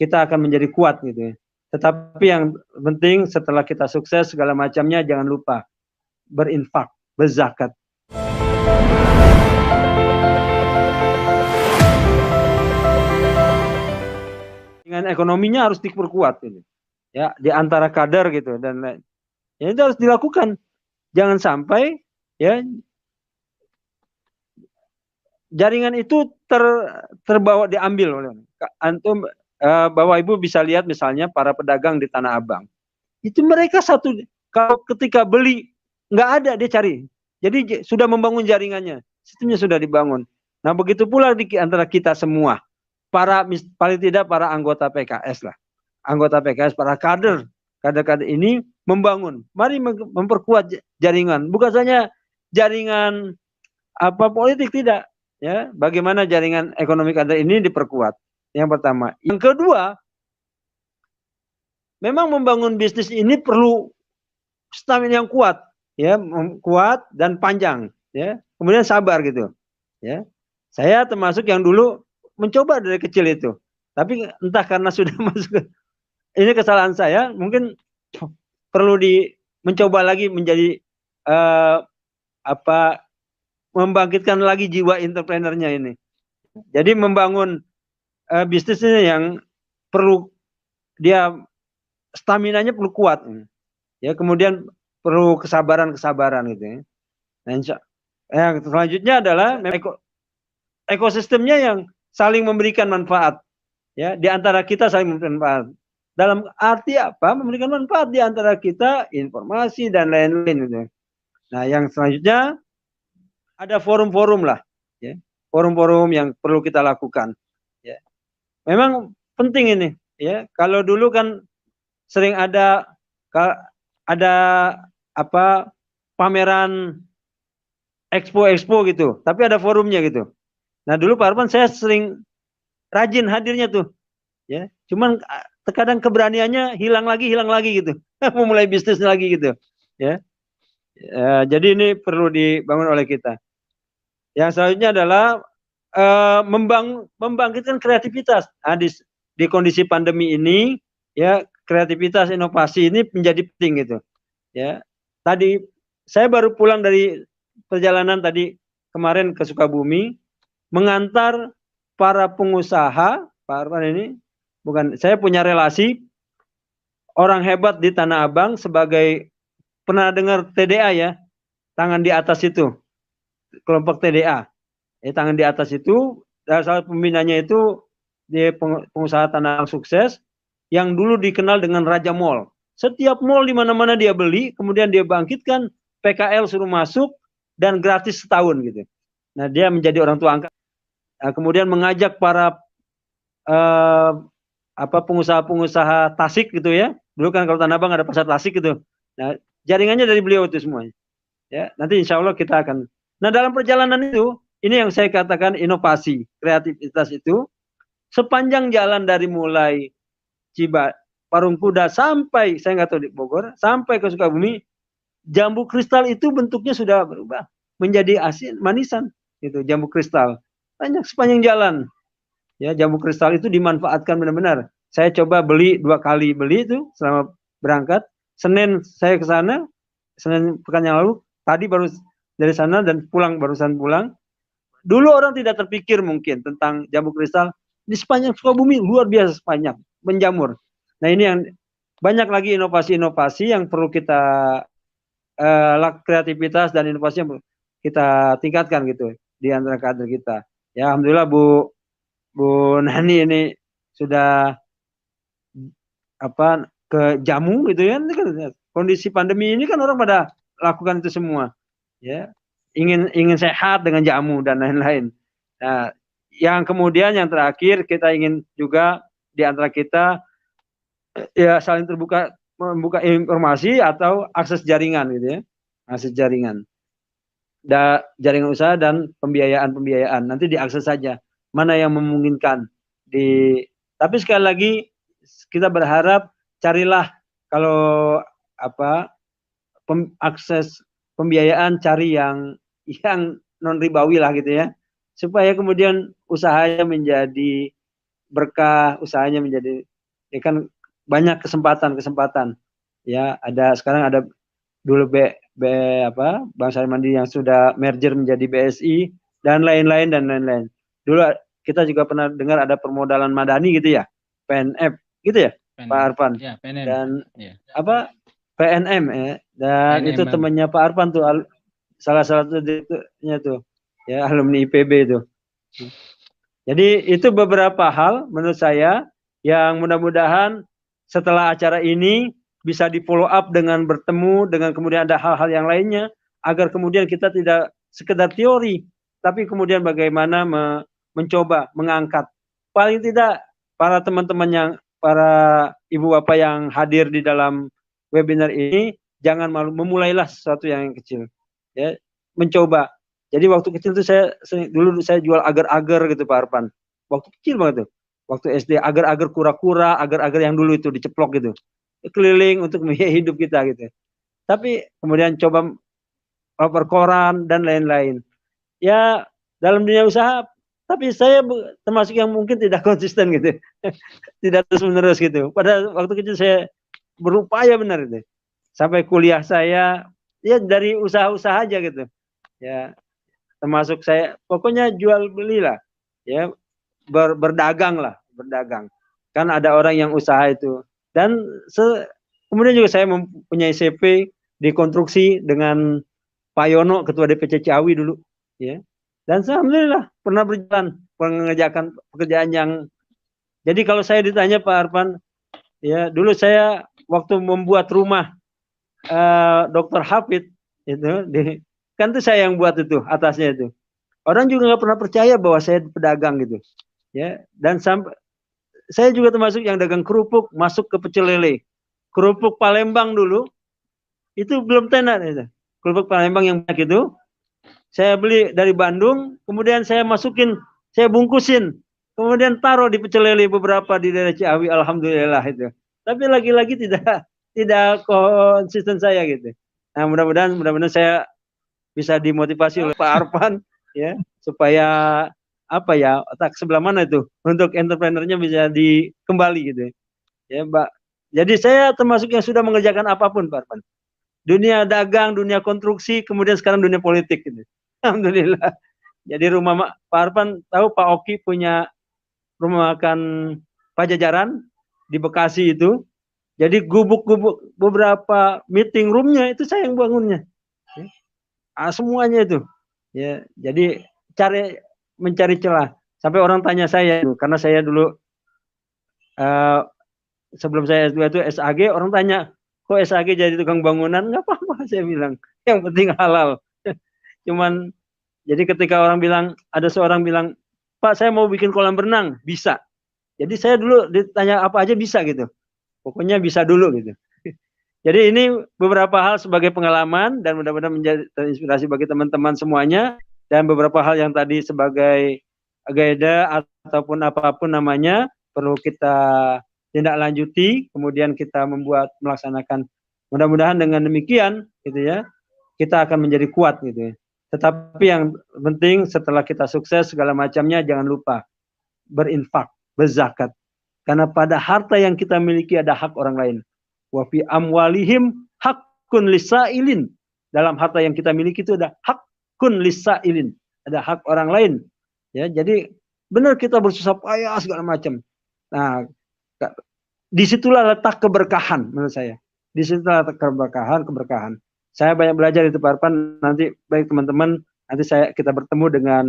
kita akan menjadi kuat gitu ya. Tetapi yang penting setelah kita sukses segala macamnya, jangan lupa berinfak, berzakat. Dengan ekonominya harus diperkuat ini. Ya, di antara kader gitu dan lain. Ya, itu harus dilakukan. Jangan sampai ya jaringan itu terbawa diambil oleh antum. Bapak Ibu bisa lihat misalnya para pedagang di Tanah Abang. Itu mereka kalau ketika beli nggak ada dia cari. Jadi sudah membangun jaringannya, sistemnya sudah dibangun. Nah begitu pula di antara kita semua, paling tidak para anggota PKS lah, anggota PKS, para kader ini membangun. Mari memperkuat jaringan, bukan saja jaringan politik, tidak. Ya, bagaimana jaringan ekonomi kader ini diperkuat. Yang pertama. Yang kedua, memang membangun bisnis ini perlu stamina yang kuat, ya, kuat dan panjang, ya. Kemudian sabar gitu, ya. Saya termasuk yang dulu mencoba dari kecil itu, tapi entah karena sudah masuk, ini kesalahan saya, mungkin perlu mencoba lagi menjadi membangkitkan lagi jiwa entrepreneurnya ini. Jadi membangun bisnis ini yang perlu dia staminanya perlu kuat, ya. Kemudian perlu kesabaran gitu ya. Nah, selanjutnya adalah ekosistemnya yang saling memberikan manfaat, ya, di antara kita saling memberikan manfaat. Dalam arti apa? Memberikan manfaat di antara kita, informasi dan lain-lain gitu. Nah, yang selanjutnya ada forum-forum lah, ya. Forum-forum yang perlu kita lakukan, ya. Memang penting ini, ya. Kalau dulu kan sering ada pameran expo gitu, tapi ada forumnya gitu. Nah dulu Pak Arfan saya sering rajin hadirnya tuh, ya. Cuman terkadang keberaniannya hilang lagi gitu, memulai bisnis lagi gitu, ya. Jadi ini perlu dibangun oleh kita. Yang selanjutnya adalah membangkitkan kreativitas. Nah, di kondisi pandemi ini, ya, kreativitas inovasi ini menjadi penting gitu, ya. Tadi saya baru pulang dari perjalanan tadi kemarin ke Sukabumi, mengantar para pengusaha, Pak Arfan ini, bukan, saya punya relasi orang hebat di Tanah Abang sebagai, pernah dengar TDA ya, tangan di atas itu, kelompok TDA. Tangan di atas itu, salah pembinanya itu dia pengusaha Tanah Abang sukses, yang dulu dikenal dengan Raja Mall. Setiap mall di mana-mana dia beli, kemudian dia bangkitkan, PKL suruh masuk dan gratis setahun gitu. Nah dia menjadi orang tua angkat. Nah, kemudian mengajak para pengusaha-pengusaha Tasik gitu ya. Dulu kan kalau Tanah Abang ada pasar Tasik gitu. Nah jaringannya dari beliau itu semuanya. Ya, nanti insya Allah kita akan. Nah dalam perjalanan itu, ini yang saya katakan inovasi, kreativitas itu, sepanjang jalan dari mulai Parung Kuda sampai, saya nggak tahu di Bogor, sampai ke Sukabumi, jambu kristal itu bentuknya sudah berubah menjadi asin, manisan, gitu, jambu kristal. Banyak sepanjang jalan, ya, jambu kristal itu dimanfaatkan benar-benar. Saya coba beli 2 kali beli itu selama berangkat. Senin saya ke sana, Senin pekan yang lalu, tadi baru dari sana dan barusan pulang. Dulu orang tidak terpikir mungkin tentang jambu kristal di sepanjang Sukabumi, luar biasa banyak menjamur. Nah ini yang banyak lagi inovasi-inovasi yang perlu kita kreativitas dan inovasi yang kita tingkatkan gitu di antara kader kita. Ya alhamdulillah Bu Nani ini sudah ke jamu gitu ya. Ini kan kondisi pandemi ini kan orang pada lakukan itu semua. Ya. Ingin sehat dengan jamu dan lain-lain. Nah, yang kemudian yang terakhir kita ingin juga di antara kita ya saling membuka informasi atau akses jaringan gitu ya. Akses jaringan. Jaringan usaha dan pembiayaan. Nanti diakses saja mana yang memungkinkan. Tapi sekali lagi kita berharap carilah kalau akses pembiayaan cari yang non ribawi lah gitu ya. Supaya kemudian usahanya menjadi berkah, usahanya menjadi, ya kan banyak kesempatan ya. Ada sekarang, ada dulu Bank Syariah Mandiri yang sudah merger menjadi BSI dan lain-lain. Dulu kita juga pernah dengar ada permodalan madani gitu ya, PNF gitu ya, Pak Arfan. Ya, PNM. Dan apa, PNM ya. Dan PNM, itu temannya Pak Arfan tuh, salah satunya tuh ya, alumni IPB itu. Jadi itu beberapa hal menurut saya yang mudah-mudahan setelah acara ini bisa di follow up dengan bertemu, dengan kemudian ada hal-hal yang lainnya, agar kemudian kita tidak sekedar teori, tapi kemudian bagaimana mencoba mengangkat. Paling tidak para teman-teman para ibu bapak yang hadir di dalam webinar ini, jangan malu, memulailah sesuatu yang kecil. Ya, mencoba. Jadi waktu kecil tuh dulu saya jual agar-agar gitu Pak Arfan. Waktu kecil banget tuh. Waktu SD, agar-agar kura-kura, agar-agar yang dulu itu diceplok gitu. Keliling untuk membiayai hidup kita gitu. Tapi kemudian coba oper koran dan lain-lain. Ya, dalam dunia usaha, tapi saya termasuk yang mungkin tidak konsisten gitu. Tidak terus-menerus gitu. Pada waktu kecil saya berupaya benar itu. Sampai kuliah saya ya dari usaha-usaha aja gitu. Ya, termasuk saya pokoknya jual beli lah. Ya, berdagang. Kan ada orang yang usaha itu. Dan kemudian juga saya mempunyai CV di konstruksi dengan Pak Yono, ketua DPC Ciawi dulu, ya. Dan alhamdulillah pernah berjalan mengerjakan pekerjaan yang, jadi kalau saya ditanya Pak Arfan, ya dulu saya waktu membuat rumah Dr. Hafid itu, kan itu saya yang buat itu atasnya itu. Orang juga nggak pernah percaya bahwa saya pedagang gitu, ya. Dan sampai saya juga termasuk yang dagang kerupuk masuk ke pecel lele. Kerupuk Palembang dulu itu belum tenar itu. Kerupuk Palembang yang banyak itu saya beli dari Bandung, kemudian saya masukin, saya bungkusin, kemudian taruh di pecel lele beberapa di daerah Ciawi, alhamdulillah itu. Tapi lagi-lagi tidak konsisten saya gitu. Nah, mudah-mudahan saya bisa dimotivasi oleh Pak Arfan ya, supaya apa ya, otak sebelah mana itu untuk entrepreneurnya bisa dikembali gitu ya, Mbak. Jadi saya termasuk yang sudah mengerjakan apapun Pak Arfan. Dunia dagang, dunia konstruksi, kemudian sekarang dunia politik gitu. Alhamdulillah. Jadi rumah Pak Arfan tahu Pak Oki punya rumah makan Pajajaran di Bekasi itu. Jadi gubuk-gubuk beberapa meeting roomnya itu saya yang bangunnya. Semuanya itu. Ya, jadi mencari celah. Sampai orang tanya saya, karena saya dulu sebelum saya S2 itu SAG, orang tanya, kok SAG jadi tukang bangunan? Nggak apa-apa, saya bilang. Yang penting halal. Cuman, jadi ketika ada seorang bilang, Pak saya mau bikin kolam renang, bisa. Jadi saya dulu ditanya apa aja bisa gitu. Pokoknya bisa dulu gitu. Jadi ini beberapa hal sebagai pengalaman dan mudah-mudahan menjadi inspirasi bagi teman-teman semuanya, dan beberapa hal yang tadi sebagai gaida ataupun apapun namanya perlu kita tindak lanjuti, kemudian kita melaksanakan. Mudah-mudahan dengan demikian gitu ya, kita akan menjadi kuat gitu ya. Tetapi yang penting setelah kita sukses segala macamnya, jangan lupa berinfak, berzakat. Karena pada harta yang kita miliki ada hak orang lain. Wa fi amwalihim haqqun lisailin. Dalam harta yang kita miliki itu ada haqqun lisailin. Ada hak orang lain. Ya, jadi benar kita bersusah payah segala macam. Nah, disitulah letak keberkahan menurut saya. Disitulah letak keberkahan. Saya banyak belajar itu Pak Arfan. Nanti baik teman-teman, nanti kita bertemu dengan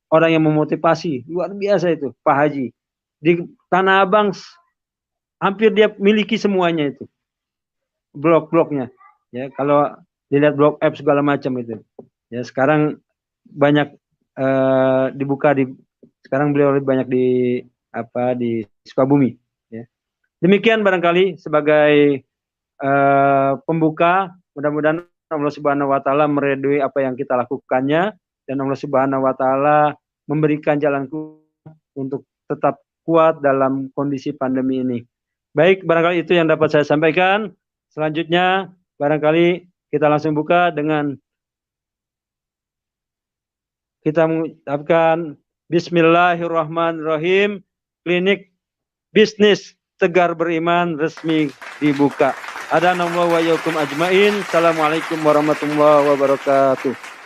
orang yang memotivasi. Luar biasa itu, Pak Haji. Di Tanah Abang hampir dia miliki semuanya itu. Blok-bloknya. Ya, kalau dilihat blok F segala macam itu. Ya, sekarang banyak dibuka sekarang beliau lebih banyak di Sukabumi, ya. Demikian barangkali sebagai pembuka. Mudah-mudahan Allah Subhanahu wa taala meridhoi apa yang kita lakukannya, dan Allah Subhanahu wa taala memberikan jalan untuk tetap kuat dalam kondisi pandemi ini. Baik, barangkali itu yang dapat saya sampaikan. Selanjutnya barangkali kita langsung buka dengan kita mengucapkan Bismillahirrahmanirrahim. klinik bisnis Tegar Beriman resmi dibuka. Hadanallahu wa iyyakum ajmain. Assalamualaikum warahmatullahi wabarakatuh.